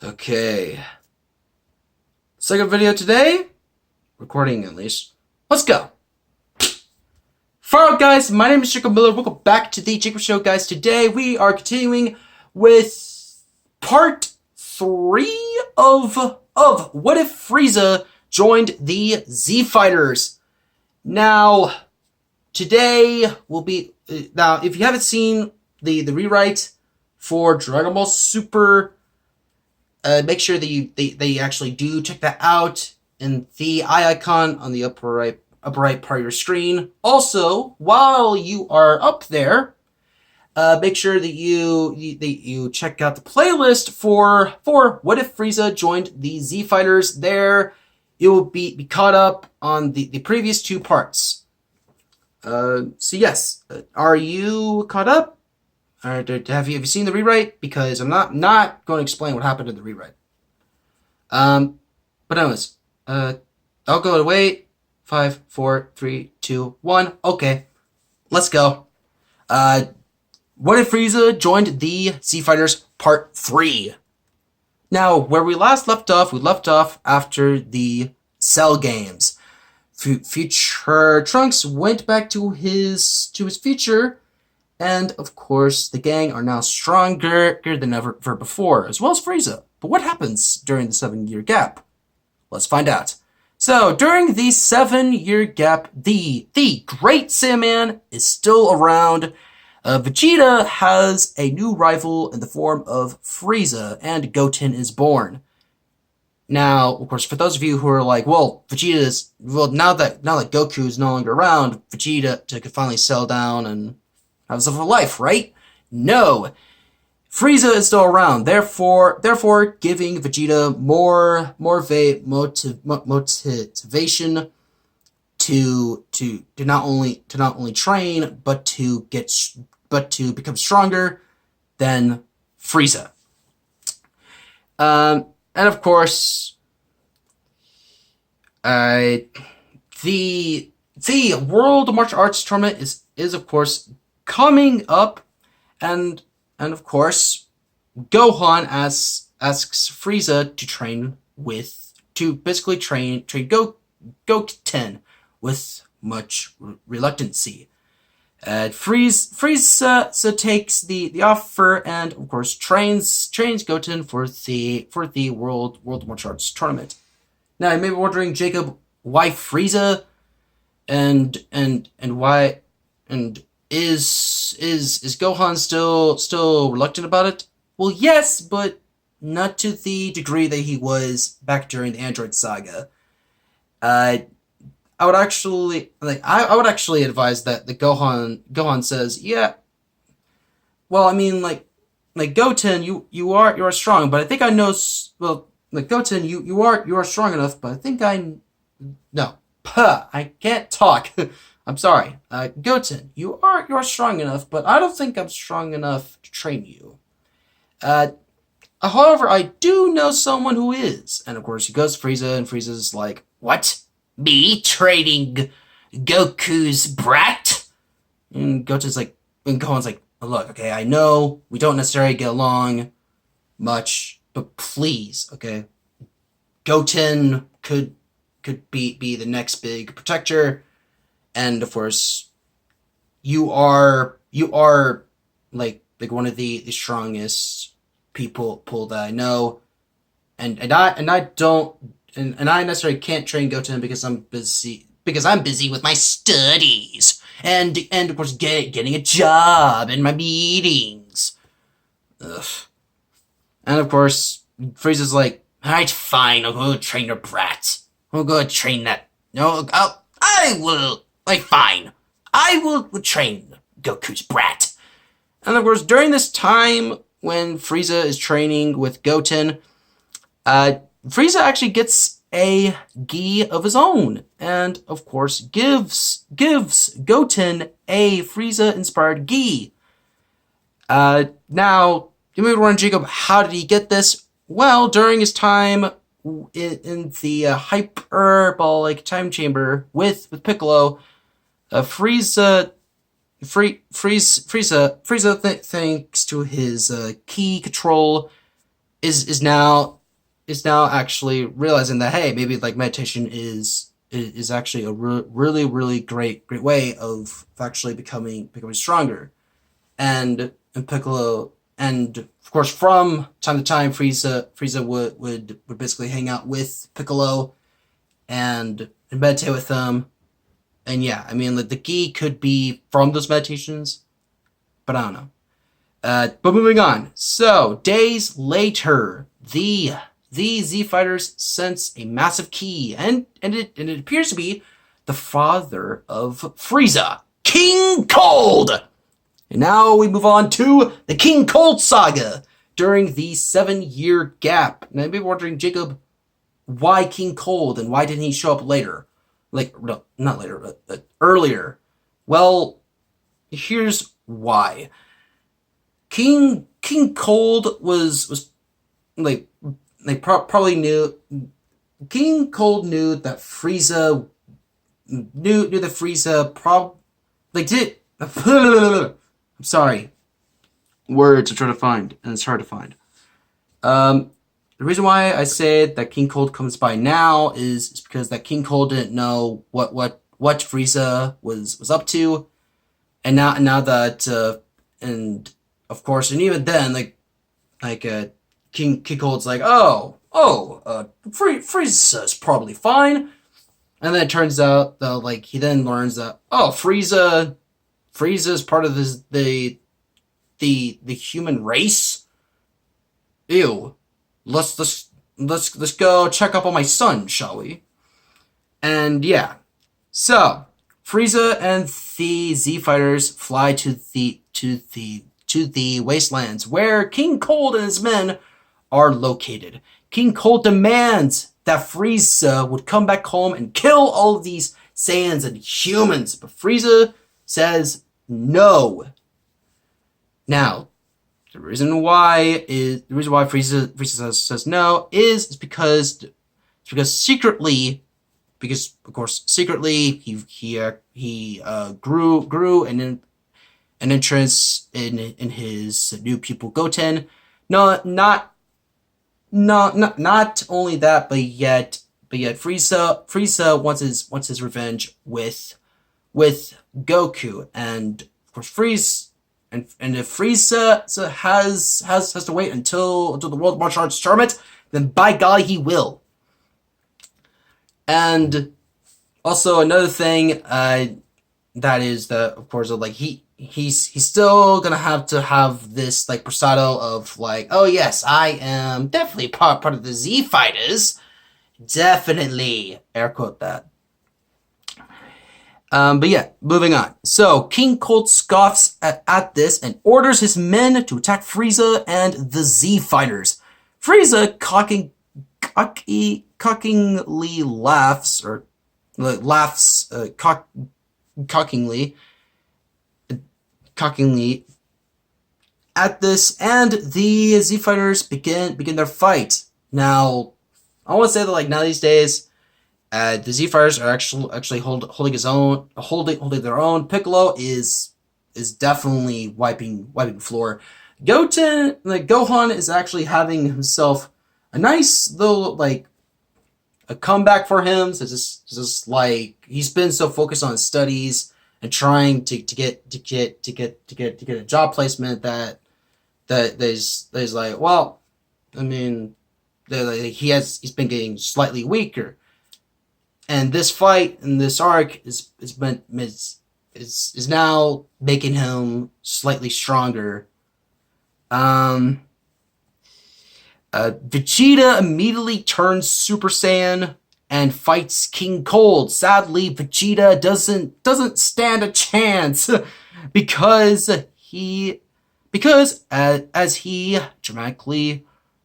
Okay. Second video today. Recording at least. Let's go. Alright guys, my name is Jacob Miller. Welcome back to the Jacob Show, guys. Today we are continuing with part 3 of What If Frieza Joined the Z Fighters. Now, today will be... Now, if you haven't seen the rewrite for Dragon Ball Super, make sure that you actually do check that out in the eye icon on the upper right part of your screen. Also, while you are up there, make sure that you check out the playlist for What If Frieza Joined the Z Fighters. There, you will be caught up on the previous 2 parts. So yes, are you caught up? Have you seen the rewrite? Because I'm not going to explain what happened in the rewrite. But anyways, I'll go to wait. 5, 4, 3, 2, 1. Okay, let's go. What If Frieza Joined the Z Fighters Part 3. Now, where we last left off after the Cell games. Future Trunks went back to his future, and of course, the gang are now stronger than ever before, as well as Frieza. But what happens during the 7-year gap? Let's find out. So, during the 7-year gap, the Great Saiyaman is still around. Vegeta has a new rival in the form of Frieza, and Goten is born. Now, of course, for those of you who are like, well, now that Goku is no longer around, Vegeta could finally settle down and have himself a life, right? No. Frieza is still around, therefore giving Vegeta more motivation to not only train but to become stronger than Frieza. And of course, the World Martial Arts Tournament is of course coming up, and of course, Gohan asks Frieza to basically train Goten with much reluctancy. Frieza takes the offer and of course trains Goten for the World Martial Arts Tournament. Now you may be wondering, Jacob, why Frieza and why is Gohan still reluctant about it? Well, yes, but not to the degree that he was back during the Android Saga. I would actually advise that Gohan says, yeah. Well, I mean, like Goten, you are strong, but I think I know. Well, like Goten, you are strong enough, but I think I can't talk. I'm sorry, Goten, you are strong enough, but I don't think I'm strong enough to train you. However, I do know someone who is, and of course he goes to Frieza, and Frieza's like, what? Me training Goku's brat? And Gohan's like, look, okay, I know we don't necessarily get along much, but please, okay, Goten could be the next big protector. And of course, you are like one of the strongest people that I know, and I necessarily can't train Goten because I'm busy with my studies and of course getting a job and my meetings. Ugh. And of course, Frieza's like, alright, fine, I'll go train your brat. I'll go train that. No, I will. Like, fine. I will train Goku's brat. And of course, during this time when Frieza is training with Goten, Frieza actually gets a gi of his own, and of course gives Goten a Frieza-inspired gi. Now, you may be wondering, Jacob, how did he get this? Well, during his time in the hyperbolic time chamber with Piccolo, Frieza, thanks to his key control, is now actually realizing that, hey, maybe like meditation is actually a really great way of actually becoming stronger. And Piccolo, and of course from time to time Frieza would basically hang out with Piccolo and meditate with them. And yeah, I mean, like, the gi could be from those meditations, but I don't know. But moving on. So days later, the Z Fighters sense a massive key, and it appears to be the father of Frieza, King Cold. And now we move on to the King Cold saga during the 7-year gap. Now you may be wondering, Jacob, why King Cold and why didn't he show up later? Like, no, not later, but earlier. Well, here's why. King Cold was like probably knew. King Cold knew that Frieza knew that Frieza did. I'm sorry. Words are trying to find, and it's hard to find. The reason why I say that King Cold comes by now is because that King Cold didn't know what Frieza was up to, and now that and of course, and even then, King Cold's like, Frieza's probably fine, and then it turns out that, like, he then learns that, Frieza's part of the human race. Ew. Let's go check up on my son, shall we? And yeah, so Frieza and the Z Fighters fly to the wastelands where King Cold and his men are located. King Cold demands that Frieza would come back home and kill all of these Saiyans and humans, but Frieza says no. Now, the reason why Frieza says no is because secretly, because of course secretly he grew an interest in his new pupil Goten. Not only that, but yet Frieza wants his revenge with Goku, and of course and if Frieza has to wait until the World Martial Arts Tournament, then by golly he will. And also another thing that is that, of course, like, he's still gonna have to have this, like, bravado of, like, oh yes, I am definitely part of the Z Fighters, definitely air quote that. But yeah, moving on. So King Cold scoffs at this and orders his men to attack Frieza and the Z Fighters. Frieza cockingly laughs at this, and the Z Fighters begin their fight. Now, I want to say that, like, now these days, the Z Fighters are actually holding their own. Piccolo is definitely wiping the floor. Gohan is actually having himself a nice little, like, a comeback for him. So just like, he's been so focused on his studies and trying to get a job placement that there's like, well, I mean, he's been getting slightly weaker. And this fight and this arc is now making him slightly stronger. Vegeta immediately turns Super Saiyan and fights King Cold. Sadly, Vegeta doesn't stand a chance because as he dramatically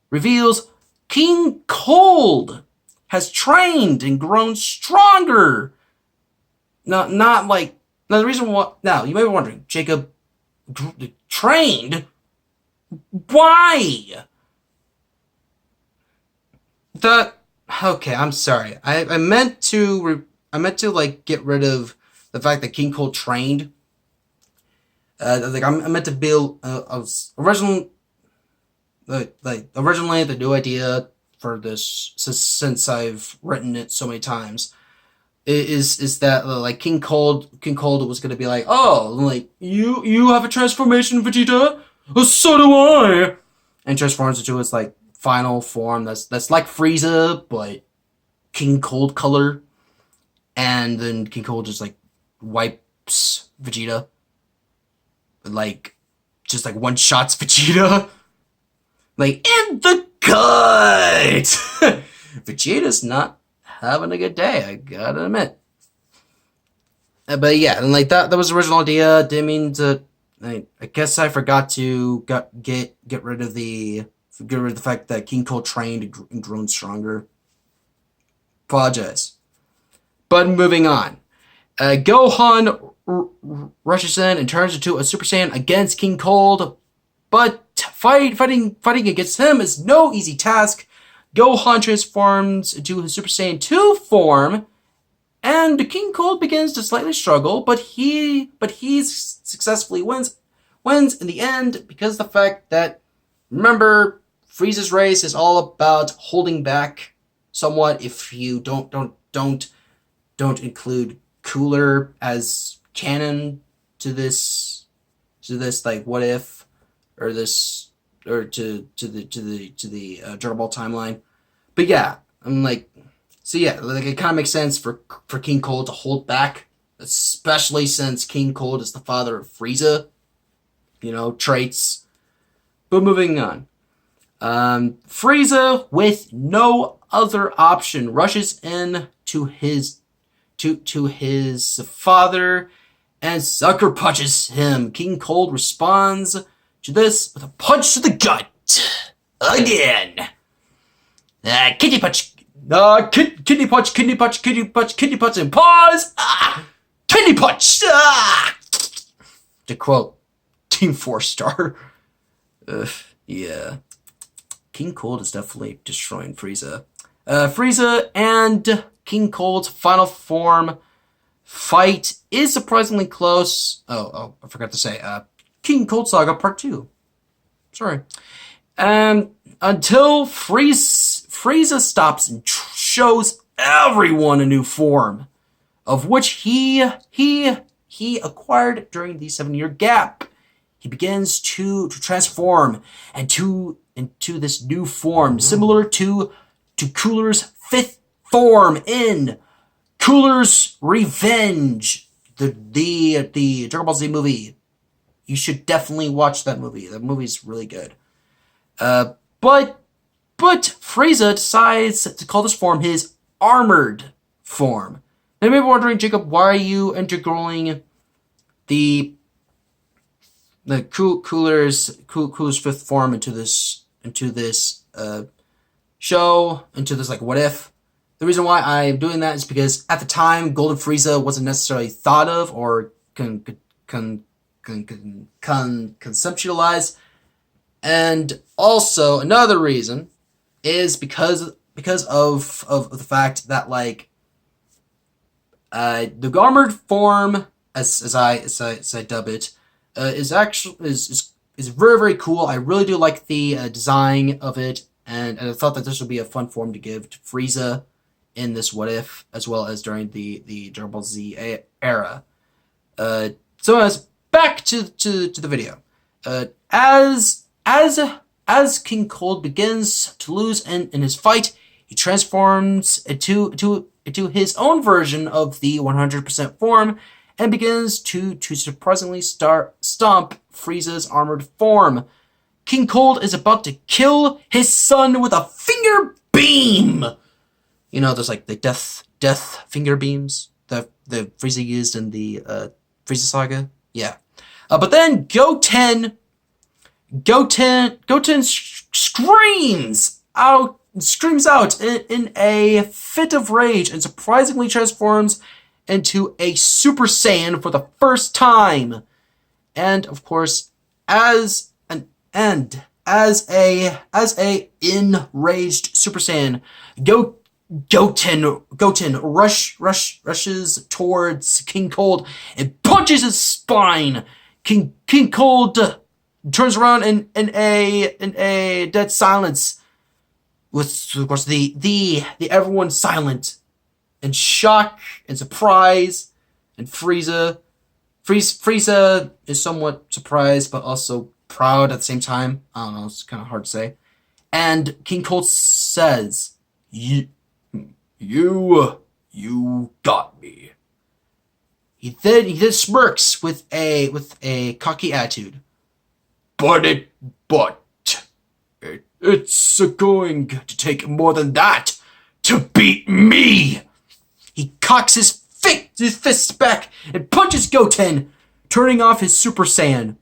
reveals, King Cold has trained and grown stronger. Now the reason why. Now you may be wondering, Jacob, trained? Why? Okay, I'm sorry. I meant to like get rid of the fact that King Cold trained. I meant to build. I was originally originally the new idea for this, since I've written it so many times, is that like King Cold was gonna be like, oh, like you have a transformation, Vegeta? Oh, so do I. And transforms into his like final form that's like Frieza but King Cold color, and then King Cold just like wipes Vegeta, like just like one shots Vegeta, like in the gut. Vegeta's not having a good day, I gotta admit. But yeah, and like that was the original idea. Didn't mean to. I guess I forgot to get rid of the fact that King Cold trained and grown stronger. Apologize. But moving on. Gohan rushes in and turns into a Super Saiyan against King Cold, but fighting against him is no easy task. Gohan transforms into his Super Saiyan 2 form, and King Cold begins to slightly struggle, but he successfully wins in the end, because the fact that, remember, Friezas Rage is all about holding back somewhat if you don't include Cooler as canon to this like what if, or this, or to the Dragon Ball timeline. But yeah, I'm like, so yeah, like it kind of makes sense for King Cold to hold back, especially since King Cold is the father of Frieza, traits. But moving on. Frieza, with no other option, rushes in to his father and sucker punches him. King Cold responds to this with a punch to the gut again. Kidney punch. Kidney punch, and pause. Kidney punch. To quote Team 4-Star. Yeah. King Cold is definitely destroying Frieza. Frieza and King Cold's final form fight is surprisingly close. Oh, I forgot to say. King Cold Saga Part 2. Sorry. Until Frieza stops and shows everyone a new form, of which he acquired during the 7-year gap. He begins to transform into this new form, similar to Cooler's 5th form in Cooler's Revenge, the Dragon Ball Z movie. You should definitely watch that movie. That movie's really good. But Frieza decides to call this form his armored form. Now you may be wondering, Jacob, why are you integrating the Cooler's 5th form into this show, into this like what if? The reason why I'm doing that is because at the time Golden Frieza wasn't necessarily thought of or conceptualized, and also another reason is because of the fact that like the armored form, as I dub it, is very, very cool. I really do like the design of it, and I thought that this would be a fun form to give to Frieza in this what if, as well as during the Dragon Ball Z era. So as back to the video, as King Cold begins to lose in his fight, he transforms into his own version of the 100% form and begins to surprisingly stomp Frieza's armored form. King Cold is about to kill his son with a finger beam. There's like the death finger beams that the Frieza used in the Frieza Saga. Yeah. But then Goten screams out in a fit of rage and surprisingly transforms into a Super Saiyan for the first time. And of course, as a enraged Super Saiyan, Goten rushes towards King Cold and punches his spine. King Cold turns around in a dead silence, with of course the everyone silent in shock and surprise, and Frieza is somewhat surprised but also proud at the same time. I don't know, it's kind of hard to say. And King Cold says, You got me. He then smirks with a cocky attitude. But it's going to take more than that to beat me. He cocks his fists back and punches Goten, turning off his Super Saiyan.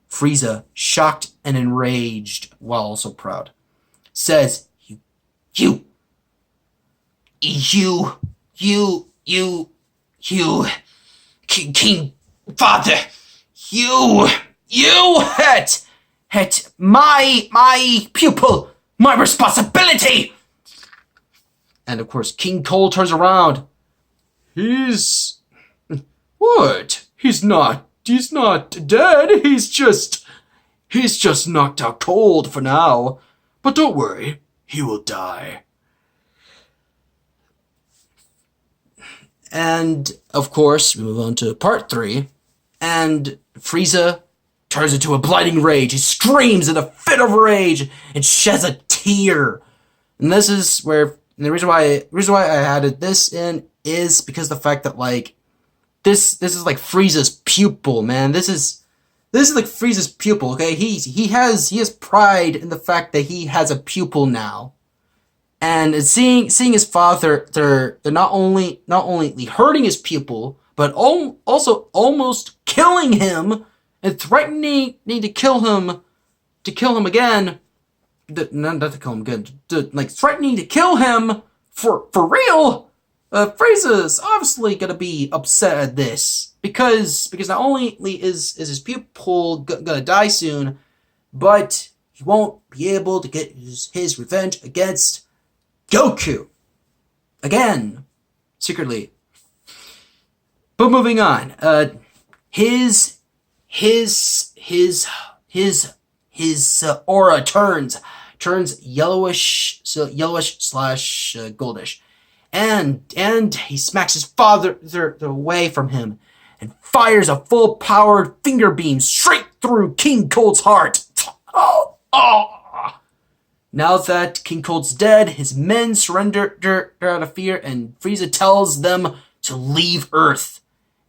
Frieza, shocked and enraged while also proud, says, You, King Father, you hit my pupil, my responsibility. And of course, King Cold turns around. What? He's not dead. He's just knocked out cold for now. But don't worry, he will die. And of course, we move on to part 3, and Frieza turns into a blinding rage. He screams in a fit of rage and sheds a tear. And this is where the reason why I added this in is because the fact that like this is like Frieza's pupil, man. This is like Frieza's pupil. Okay, he has pride in the fact that he has a pupil now, and seeing his father, they're not only hurting his pupil, but also almost killing him and threatening to kill him again. Not to kill him again, like threatening to kill him for real. Frieza's obviously gonna be upset at this because not only is his pupil gonna die soon, but he won't be able to get his revenge against Goku again, secretly. But moving on, his aura turns yellowish / goldish, and he smacks his father away from him and fires a full-powered finger beam straight through King Cold's heart. Oh! Now that King Cold's dead, his men surrender out of fear, and Frieza tells them to leave Earth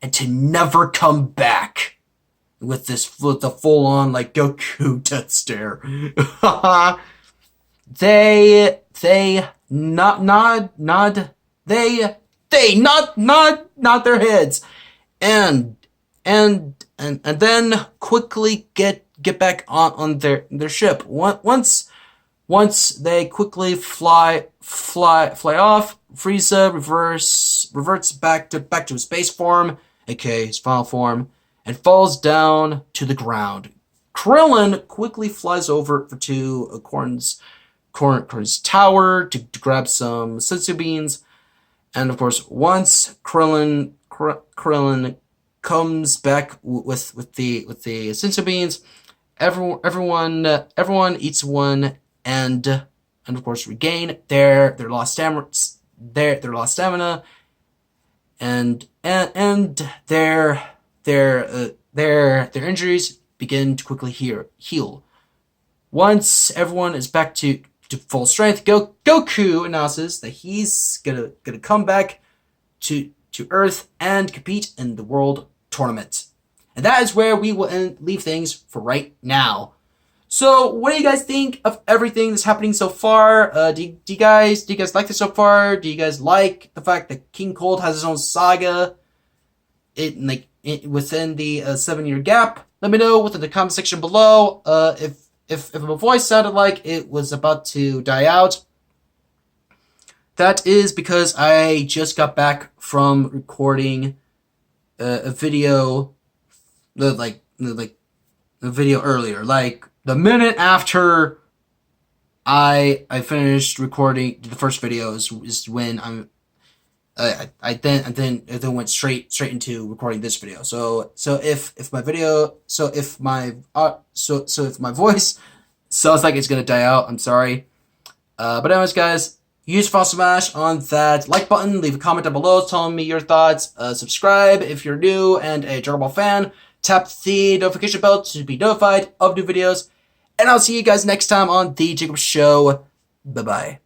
and to never come back. With the full-on like Goku death stare. They nod their heads, and then quickly get back on their ship. Once they quickly fly off, Frieza reverts back to his base form, aka his final form, and falls down to the ground. Krillin quickly flies over to Korn's tower to grab some senzu beans, and of course, once Krillin comes back with the senzu beans, everyone eats one, and of course regain their lost stamina, and their injuries begin to quickly heal. Once everyone is back to full strength, Goku announces that he's gonna come back to Earth and compete in the World Tournament. And that is where we will leave things for right now. So, what do you guys think of everything that's happening so far? Do you guys like this so far? Do you guys like the fact that King Cold has his own saga? Within the 7-year gap. Let me know within the comment section below if my voice sounded like it was about to die out. That is because I just got back from recording a video, a video earlier, like the minute after I finished recording the first video is when I then went straight into recording this video. So if my video if my voice sounds like it's gonna die out, I'm sorry. But anyways, guys, use Fall Smash on that like button. Leave a comment down below telling me your thoughts. Subscribe if you're new and a Dragon Ball fan. Tap the notification bell to be notified of new videos. And I'll see you guys next time on The Jacob Show. Bye-bye.